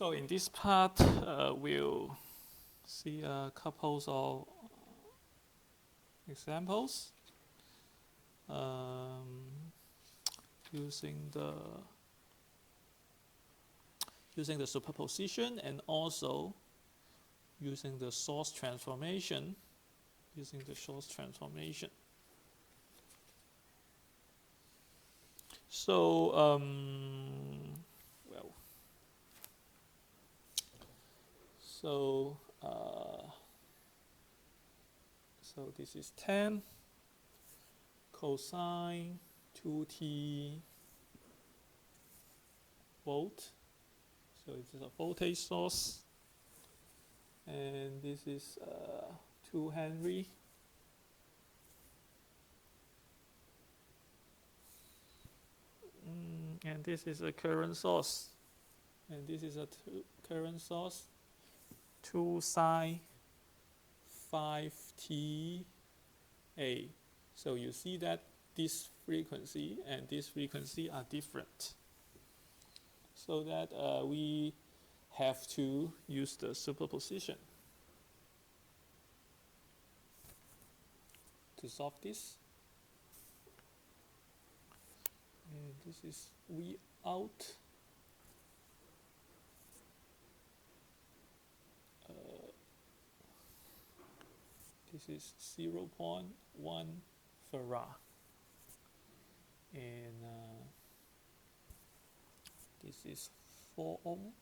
So in this part, we'll see a couple of examples using the superposition and also using the source transformation. So so this is 10 cosine 2t volt. So it is a voltage source, and this is 2 Henry. And this is a current source, and this is a current source, 2 sine 5t A. So you see that this frequency and this frequency are different, so that we have to use the superposition to solve this. And this is V out. This is 0.1 farad, and this is 4 ohm,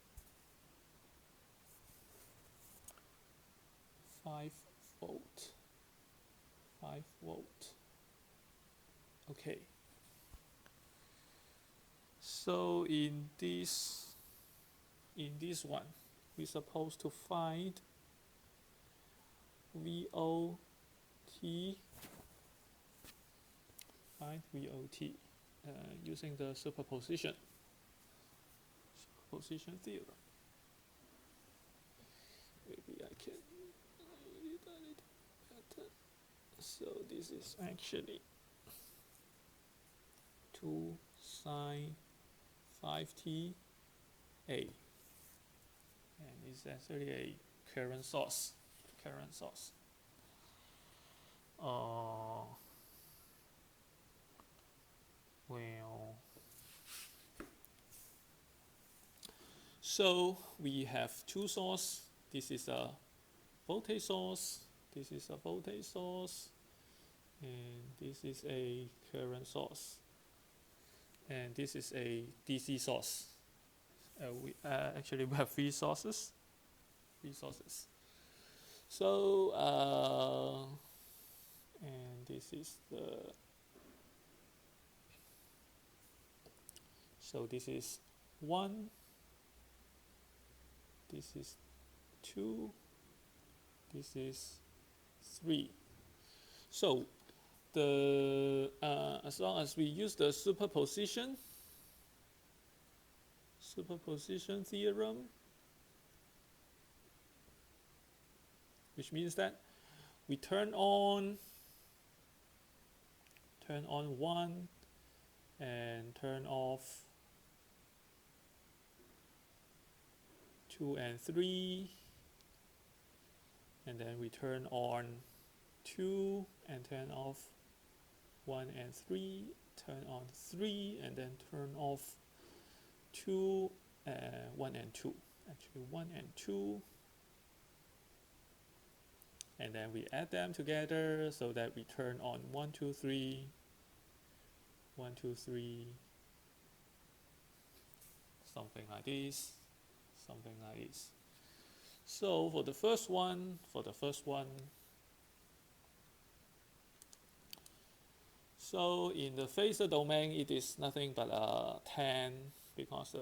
5 volt. Okay. So in this one, we're supposed to find VOT using the superposition theorem. Maybe I can read a little better. So this is actually 2 sine 5t A, and it's actually a current source. So we have two sources. This is a voltage source. This is a voltage source, and this is a current source, and this is a DC source. We actually have three sources. So and this is the. So this is 1. This is 2. This is 3. So the as long as we use the superposition theorem, which means that we turn on 1 and turn off 2 and 3, and then we turn on 2 and turn off 1 and 3, turn on 3 and then turn off 2, 1 and 2, actually 1 and 2, and then we add them together so that we turn on 1, 2, 3, 1, 2, 3, something like this. So for the first one, so in the phasor domain, it is nothing but 10, because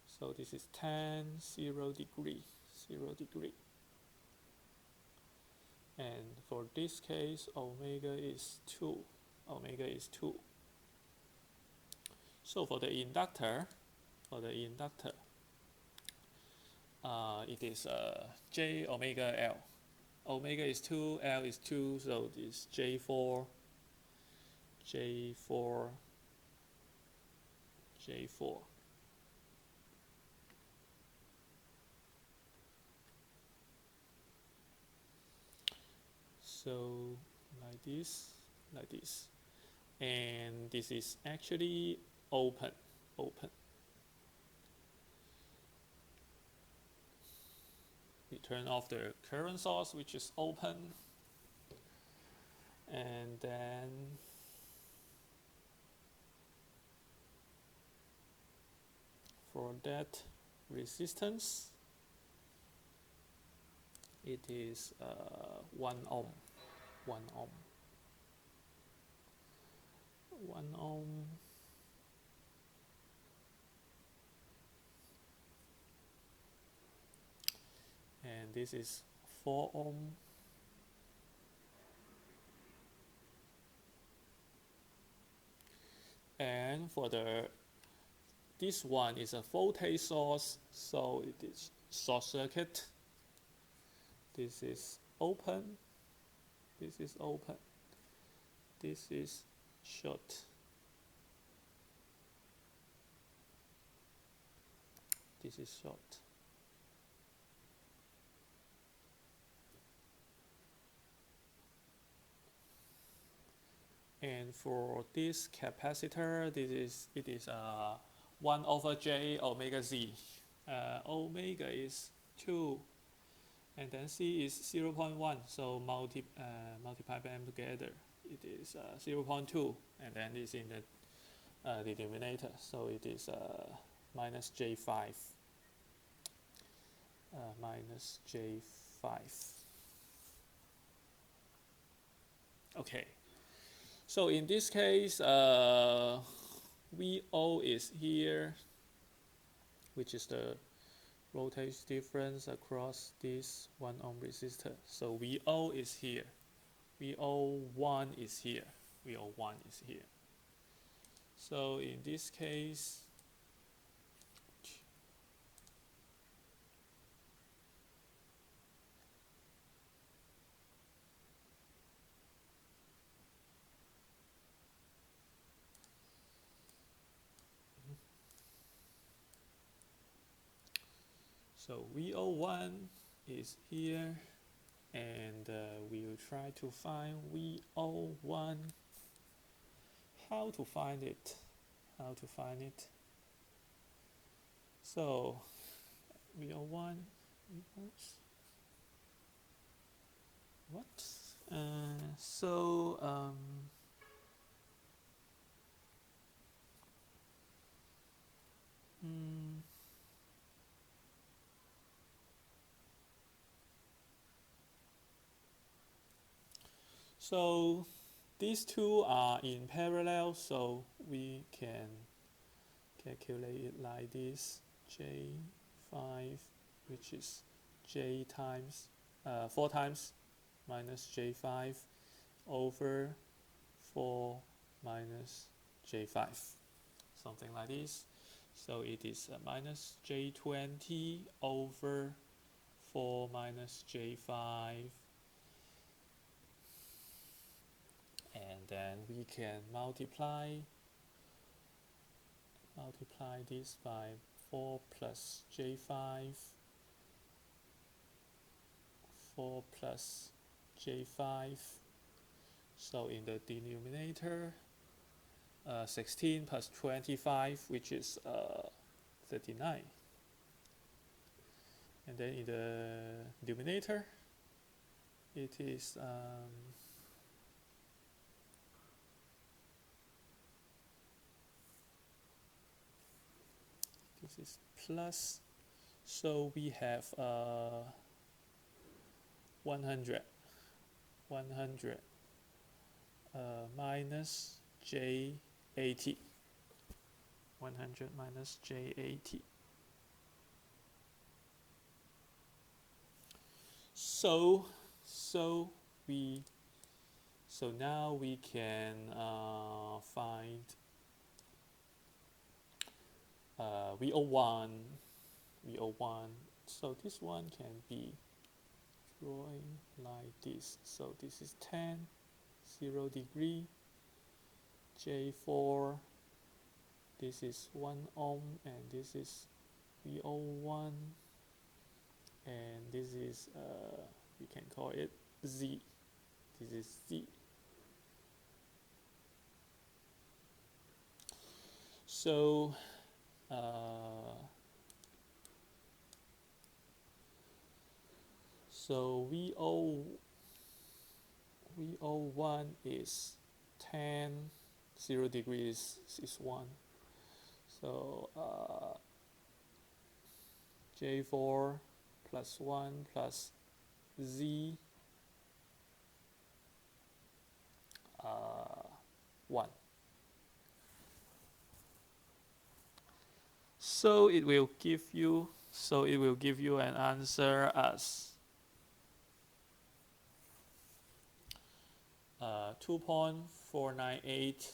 so this is 10, 0 degree. And for this case, omega is 2. So for the inductor, it is J omega L. Omega is 2, L is 2, so this J4. So like this, and this is actually open. We turn off the current source, which is open, and then for that resistance, it is 1 ohm. 1 ohm. 1 ohm. And this is 4 ohm. And for this one is a voltage source, so it is short circuit. This is open. This is open. This is short. This is short. And for this capacitor, it is 1 over j omega z. Omega is 2, and then c is 0.1, so multiply them together. It is 0.2, and then it's in the denominator, so it is minus j5. Minus j5. Okay. So in this case, VO is here, which is the voltage difference across this 1 ohm resistor. So VO is here. VO1 is here. VO1 is here. So in this case, so VO1 is here, and we will try to find VO1. How to find it? So VO1 equals what? So these two are in parallel, so we can calculate it like this: J5, which is J times 4 times minus J5 over 4 minus J5, something like this. So it is minus J20 over 4 minus J5. And then we can multiply this by 4 plus J5, 4 plus J5. So in the denominator, 16 plus 25, which is 39. And then in the denominator, it is this is plus, so we have 100 minus J80, 100 minus J80. So now we can find VO1. So this one can be drawing like this. So this is 10, 0 degree, J4. This is 1 ohm, and this is VO1, and this is we can call it Z. This is Z. So so VO1 is 10, 0 degrees is 1. So J4 plus 1 plus Z 1. So it will give you an answer as 2.498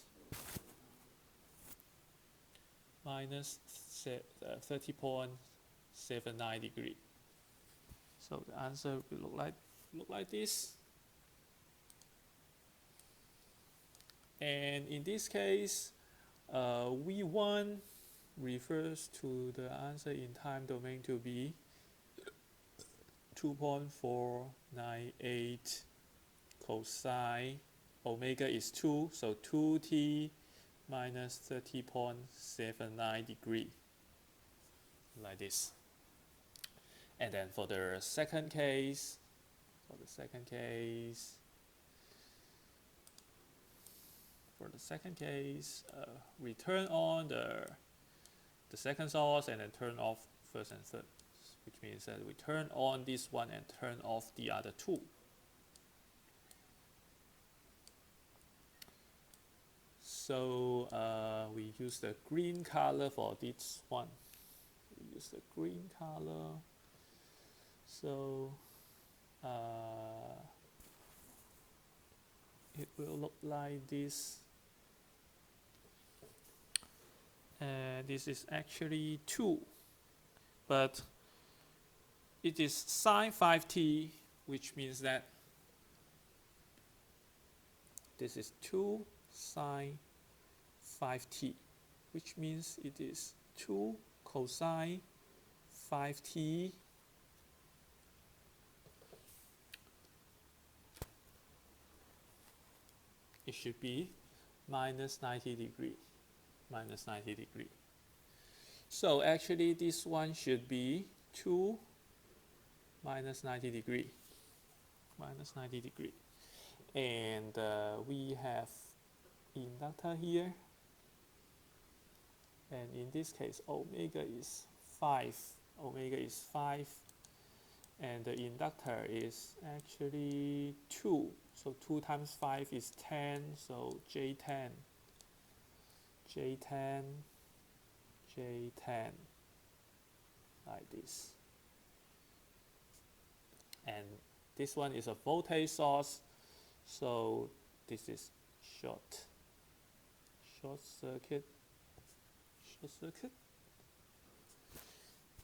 minus 30.79 degree. So the answer will look like this. And in this case, V1 refers to the answer in time domain to be 2.498 cosine omega is 2, so 2t minus 30.79 degree, like this. And then for the second case, we turn on the second source and then turn off first and third, which means that we turn on this one and turn off the other two. So we use the green color for this one. So it will look like this. And this is actually 2, but it is sine 5t, which means that this is 2 sine 5t, which means it is 2 cosine 5t it should be minus 90 degree. So actually this one should be 2 minus 90 degree. And we have inductor here. And in this case, omega is 5. And the inductor is actually 2. So 2 times 5 is 10. So J10, like this. And this one is a voltage source. So this is short circuit.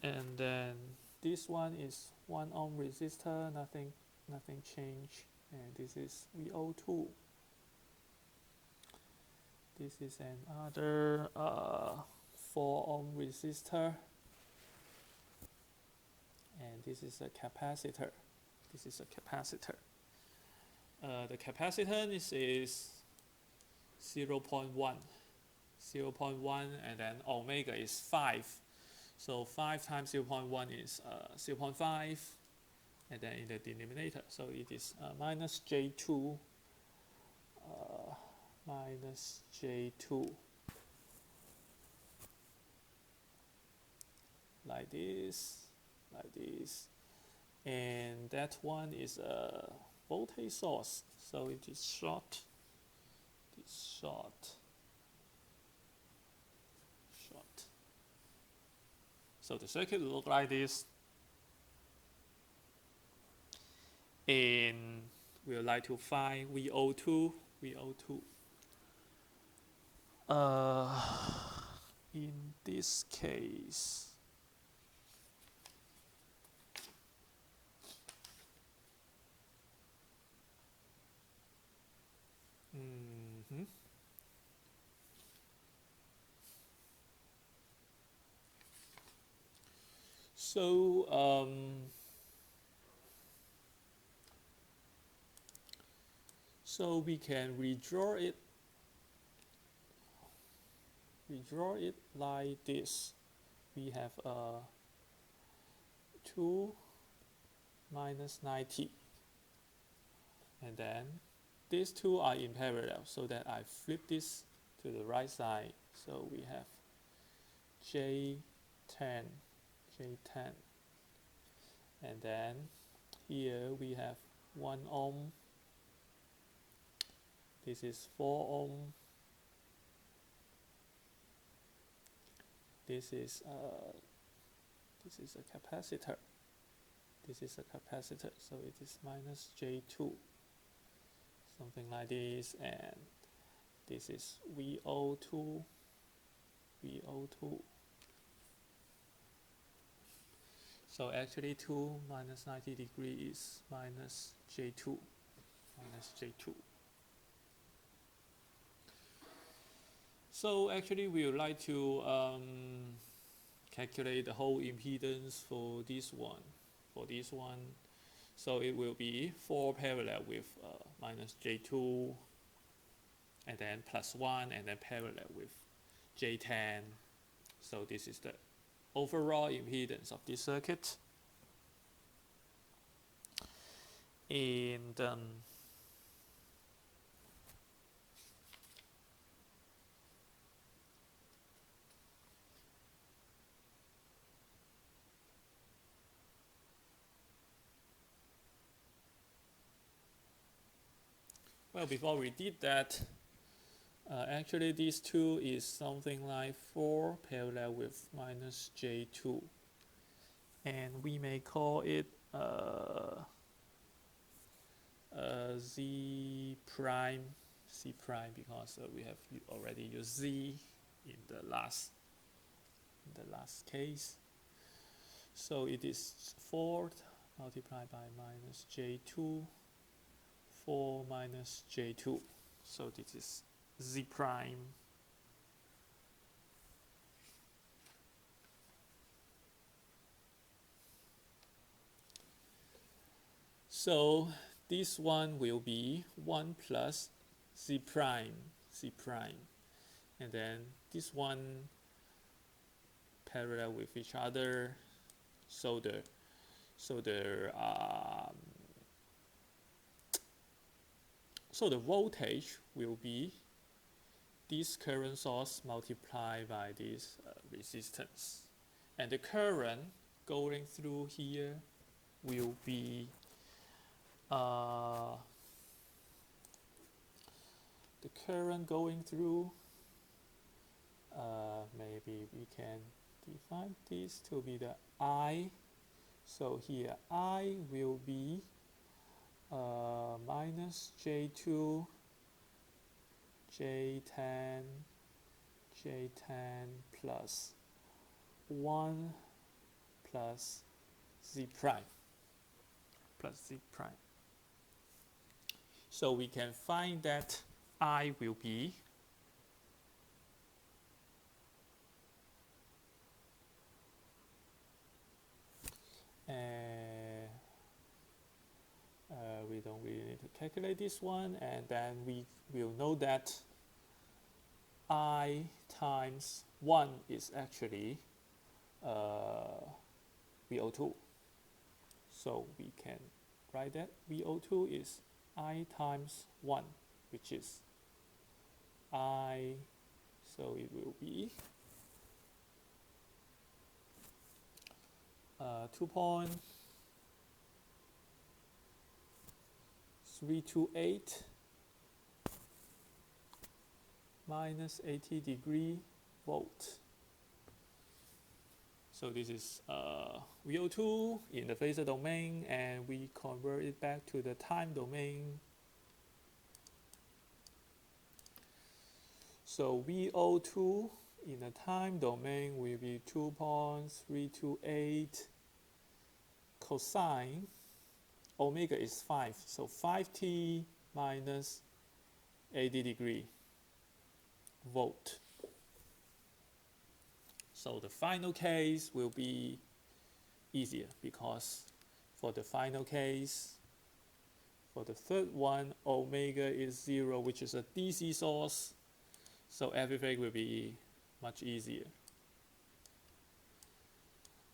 And then this one is 1 ohm resistor, nothing changed. And this is VO2. This is another 4 ohm resistor. And this is a capacitor. The capacitance is 0.1, and then omega is 5. So 5 times 0.1 is 0.5, and then in the denominator, so it is minus J2, like this, and that one is a voltage source, so it is short. So the circuit will look like this, and we would like to find VO2. In this case, so So we can redraw it like this. We have 2 minus 90, and then these two are in parallel, so that I flip this to the right side. So we have J10, and then here we have 1 ohm. This is 4 ohm. This is a capacitor. So it is minus J2, something like this, and this is VO2. So actually 2 minus 90 degree is minus J2. So actually we would like to calculate the whole impedance for this one. So it will be 4 parallel with minus J2, and then plus 1, and then parallel with J10. So this is the overall impedance of this circuit. And well, before we did that, actually these two is something like 4 parallel with minus J2, and we may call it Z prime, because we have already used Z in the last case. So it is 4 multiplied by minus J2, 4 minus J2. So this is Z prime. So this one will be 1 plus Z prime, and then this one parallel with each other. So the voltage will be this current source multiplied by this resistance, and the current going through here will be the current going through, maybe we can define this to be the I. So here I will be minus J2, J10 plus 1 plus Z prime. So we can find that I will be we don't really need to calculate this one, and then we will know that I times 1 is actually VO2. So we can write that VO2 is I times 1, which is I, so it will be 2.328 minus 80 degree volt. So this is VO2 in the phasor domain, and we convert it back to the time domain. So VO2 in the time domain will be 2.328 cosine omega is 5, so 5t minus 80 degree volt. So the final case will be easier, because for the final case For the third one, omega is 0, which is a DC source. So everything will be much easier.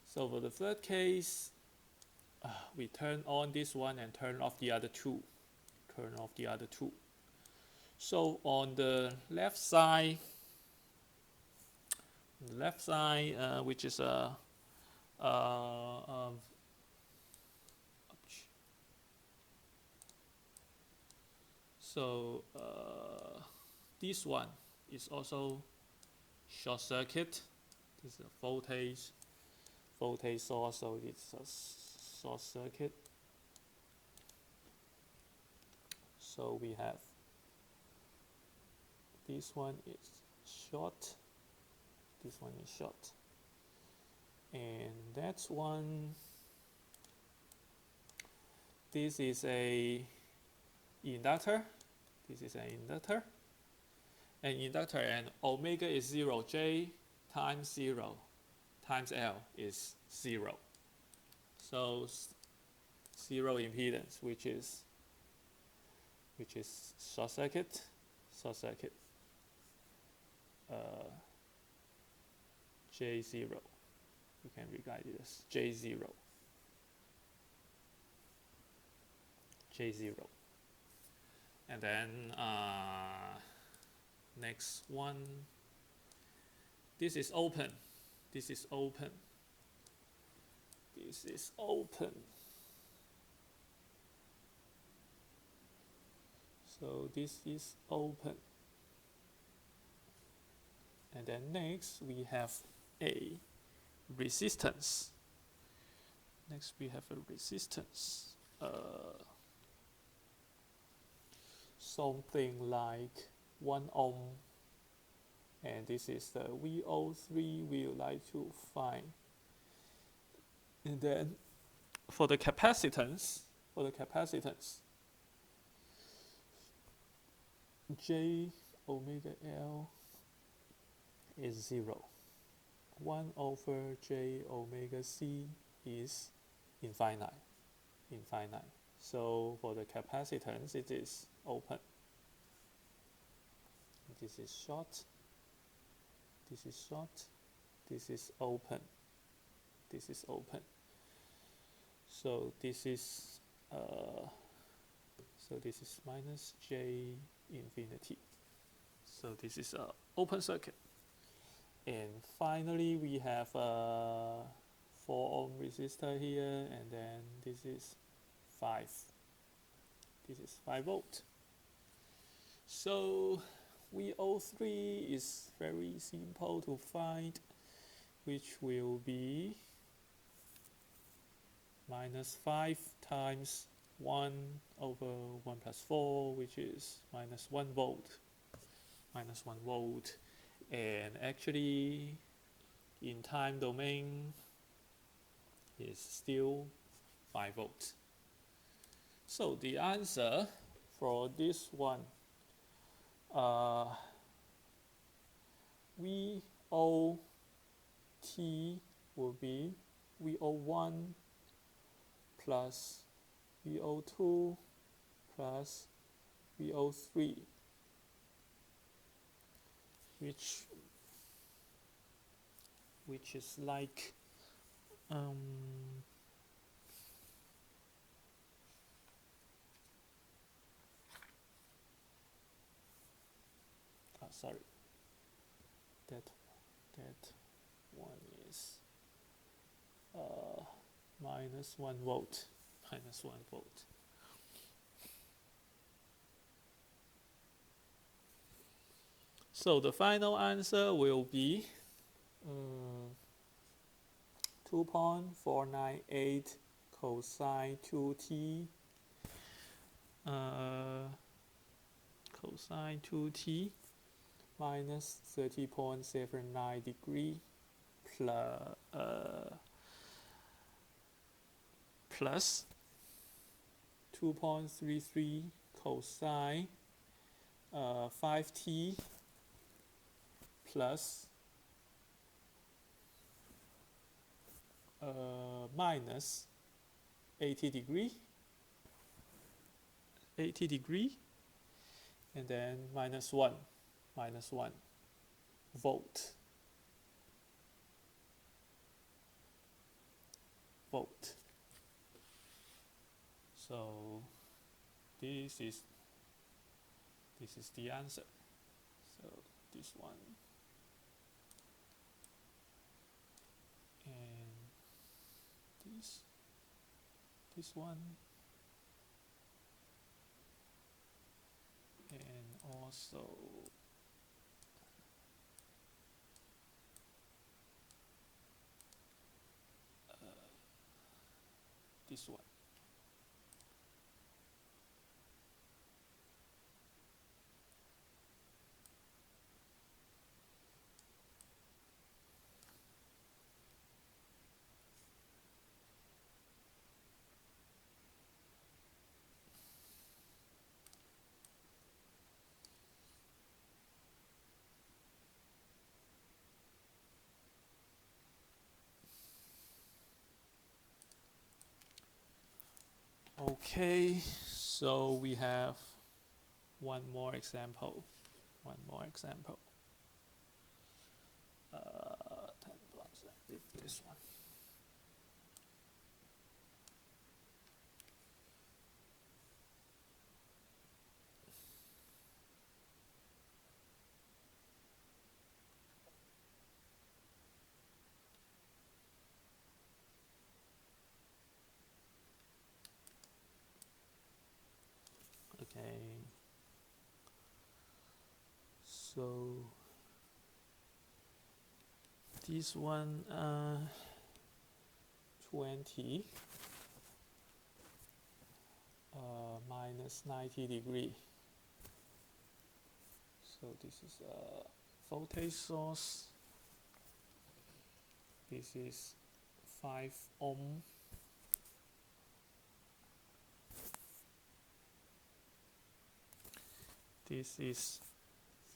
So for the third case, we turn on this one and turn off the other two. Turn off the other two. So on the left side, which is a so this one is also short circuit. This is a voltage source, so it's a short circuit. So we have this one is short, this one is short, and that's one. This is a inductor. This is an inductor. And omega is 0. J times 0 times L is 0. So 0 impedance, which is short circuit. J0. You can regard it as J0. And then next one, this is open. So this is open. And then next we have a resistance. Something like 1 ohm, and this is the VO3 we would like to find. And then for the capacitance, J omega L is 0. 1 over J omega C is infinite. So for the capacitance, it is open. This is short. This is open. So this is minus J infinity. So this is an open circuit. And finally, we have a 4 ohm resistor here, and then this is 5 volt. So VO3 is very simple to find, which will be minus 5 times 1 over 1 plus 4, which is minus 1 volt. And actually, in time domain, is still 5 volts. So the answer for this one, VOT will be VO1 plus VO2 plus VO3, which is like sorry, that one is minus 1 volt. So the final answer will be 2.498 cosine 2t cosine 2t minus 30.79 degree plus 2.33 cosine 5t plus minus 80 degree 80 degree, and then -1 volt. So this is the answer. So this one and this one, and also this one. Okay, so we have one more example. 10 plus this one. Okay. So this one 20 minus 90 degree. So this is a voltage source. This is 5 ohm. This is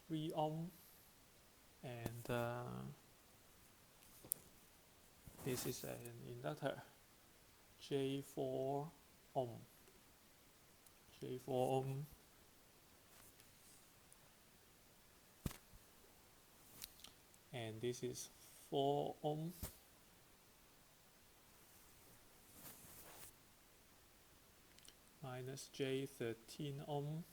3 ohm, and this is an inductor, J4 ohm. And this is 4 ohm. Minus J13 ohm.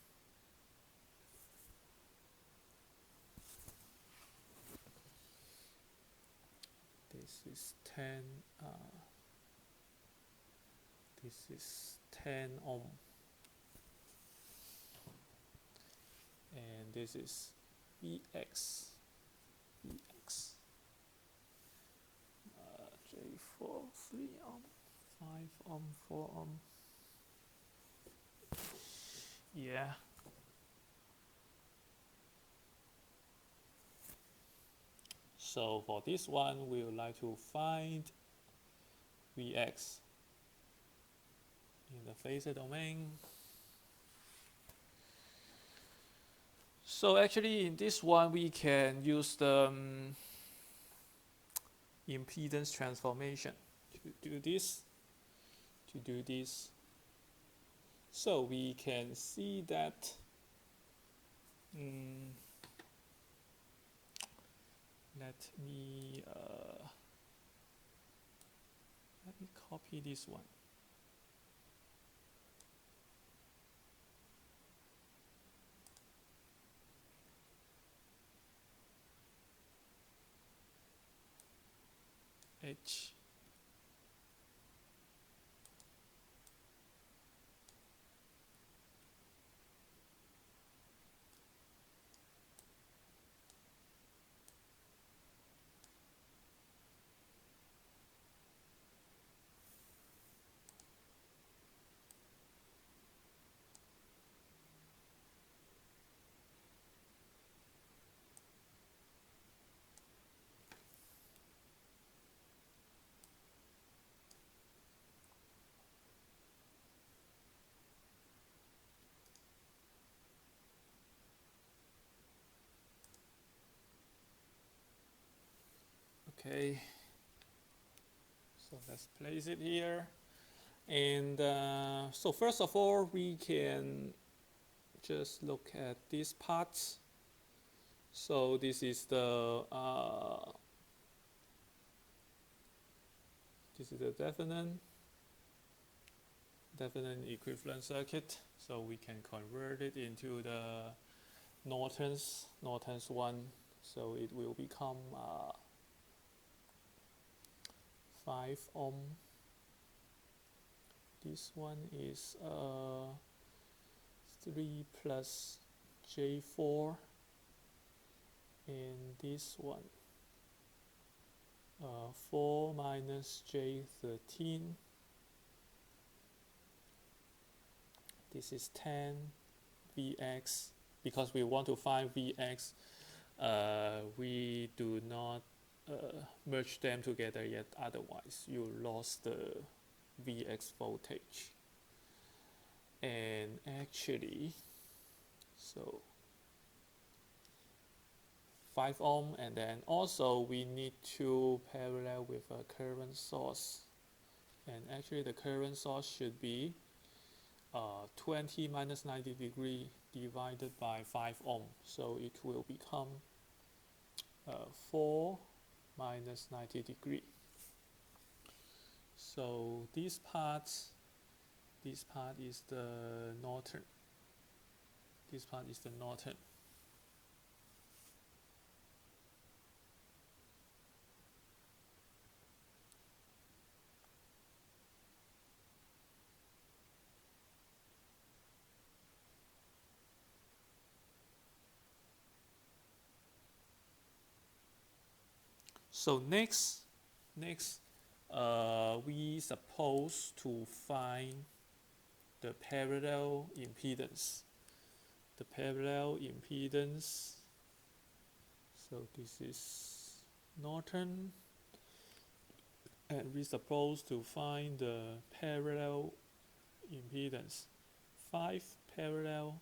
This is 10 ohm, and this is Vx, J4 3 ohm, 5 ohm, 4 ohm. Yeah. So for this one, we would like to find Vx in the phasor domain. So actually in this one, we can use the impedance transformation to do this. So we can see that let me copy this one. H. Okay, so let's place it here. And so first of all, we can just look at these parts. So this is the definite equivalent circuit. So we can convert it into the Norton's one. So it will become 5 ohm. This one is 3 plus J4, and this one 4 minus J13. This is 10 Vx. Because we want to find Vx, we do not merge them together yet, otherwise you lost the Vx voltage. And actually, so 5 ohm, and then also we need to parallel with a current source, and actually the current source should be 20 minus 90 degree divided by 5 ohm, so it will become 4 minus 90 degree. So this part is the Norton. This part is the Norton. So next, we supposed to find the parallel impedance. The parallel impedance. So this is Norton, and we supposed to find the parallel impedance. 5 parallel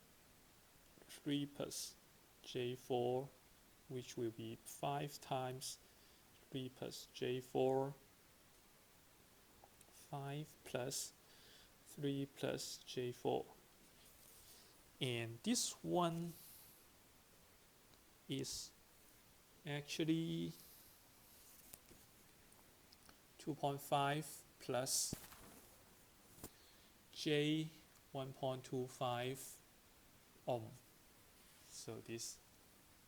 3 plus J4, which will be 5 times 3 plus J4, 5 plus 3 plus J4. And this one is actually 2.5 plus J 1.25 ohm. So this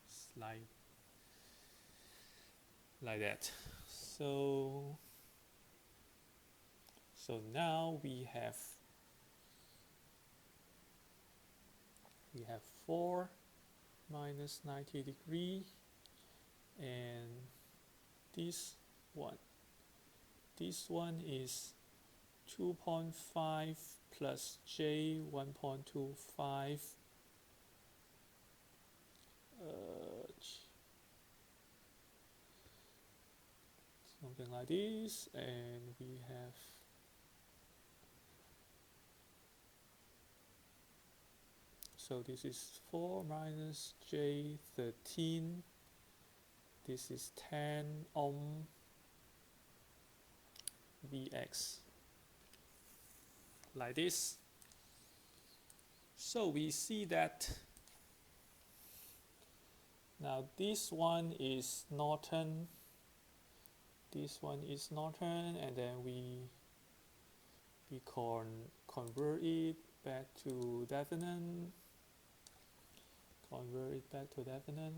is like that. So now we have 4 minus 90 degree, and this one is 2.5 plus J 1.25 something like this, and we have so this is 4 minus J13. This is 10 ohm Vx, like this. So we see that now this one is Norton, this one is Norton, and then we convert it back to Thevenin.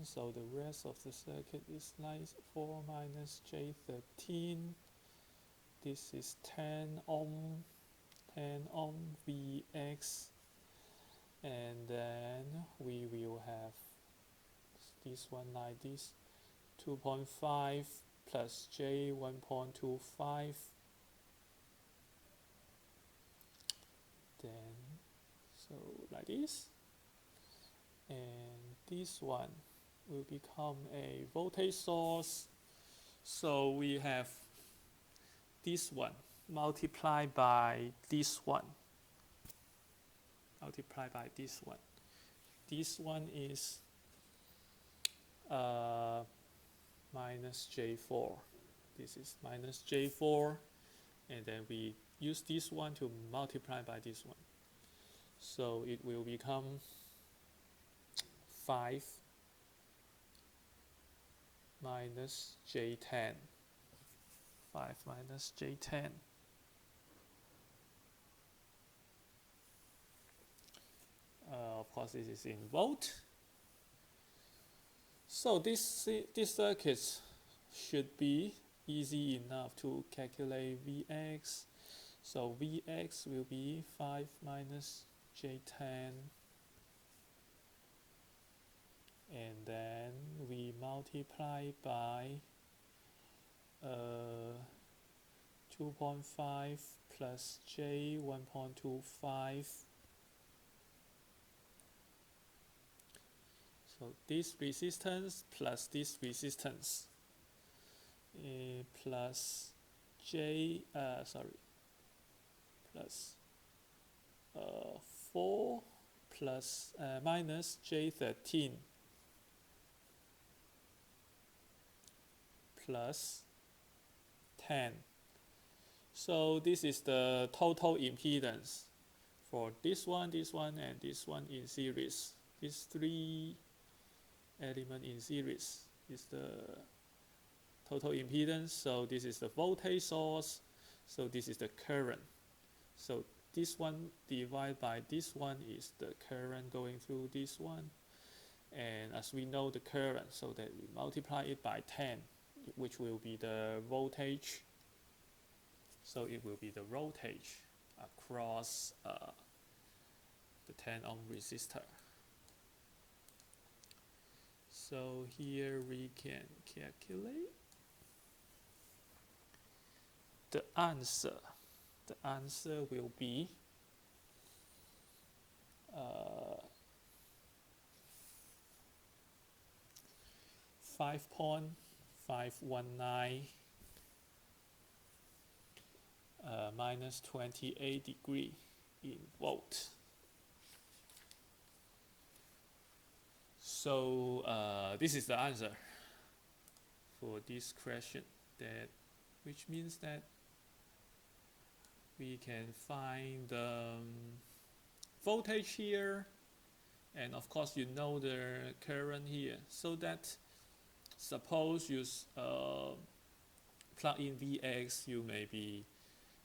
So the rest of the circuit is like 4 minus J13. This is 10 ohm Vx, and then we will have this one like this, 2.5 plus J 1.25, then so like this, and this one will become a voltage source. So we have this one multiplied by this one. This one is minus J4. This is minus J4, and then we use this one to multiply by this one. So it will become 5 minus J10. 5 minus J10. Of course, this is in volt. So this circuit should be easy enough to calculate Vx. So Vx will be 5 minus J10. And then we multiply by 2.5 plus J 1.25. So this resistance plus this resistance plus J plus 4 plus minus J13 plus 10. So this is the total impedance for this one, and this one in series. These 3 elements in series is the total impedance. So this is the voltage source. So this is the current. So this one divided by this one is the current going through this one. And as we know the current, so that we multiply it by 10, which will be the voltage. So it will be the voltage across the 10 ohm resistor. So here we can calculate the answer. The answer will be 5.519 minus 28 degree in volt. So this is the answer for this question, which means that we can find the voltage here, and of course you know the current here. So that suppose you plug in Vx, you may be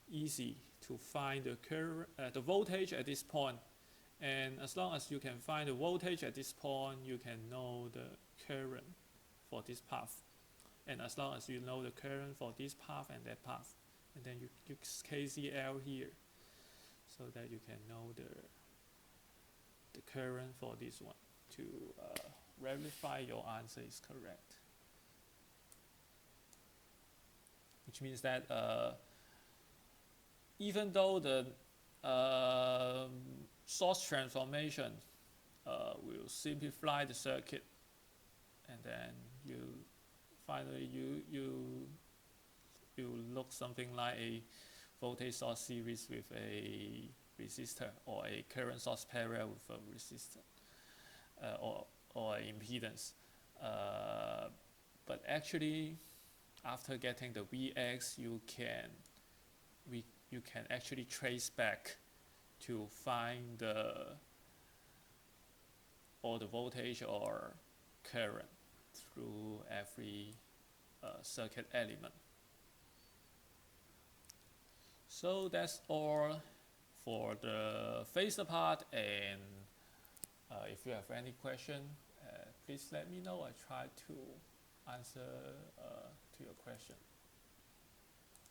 easy to find the current, the voltage at this point. And as long as you can find the voltage at this point, you can know the current for this path. And as long as you know the current for this path and that path, and then you use KCL here, so that you can know the current for this one to verify your answer is correct. Which means that even though the source transformation will simplify the circuit, and then finally you look something like a voltage source series with a resistor, or a current source parallel with a resistor, or impedance. But actually, after getting the Vx, you can actually trace back to find all the voltage or current through every circuit element. So that's all for the phasor part, and if you have any question, please let me know. I try to answer to your question.